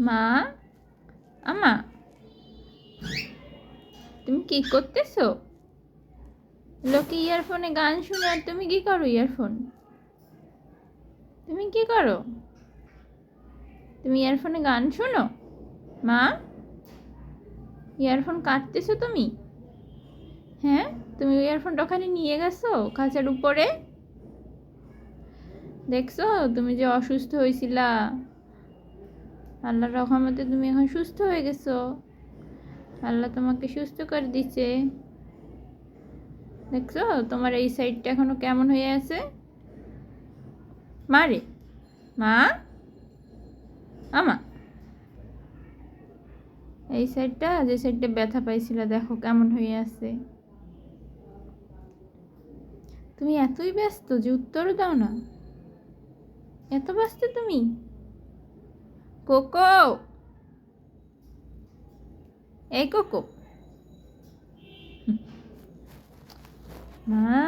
মা, আমা, তুমি কি করতেছো? লোকে ইয়ারফোনে গান শুনে আর তুমি কি করো? ইয়ারফোন তুমি কি করো? তুমি ইয়ারফোনে গান শোনো? মা, ইয়ারফোন কাটতেছো তুমি? হ্যাঁ, তুমি ইয়ারফোনটা ওখানে নিয়ে গেছো খাঁচার উপরে? দেখছো তুমি যে অসুস্থ হয়েছিলা, আল্লাহর রহমতে তুমি এখন সুস্থ হয়ে গেছো। আল্লাহ তোমাকে সুস্থ করে দিচ্ছে। দেখছো তোমার এই সাইডটা এখনো কেমন হয়ে আছে। মারে, মা, আমা, এই সাইডটা যে সাইডটা ব্যথা পাইছিল দেখো কেমন হয়ে আছে। তুমি এতই ব্যস্ত যে উত্তরও দাও না। এত ব্যস্ত তুমি? কোকো, এই কোকো, মা,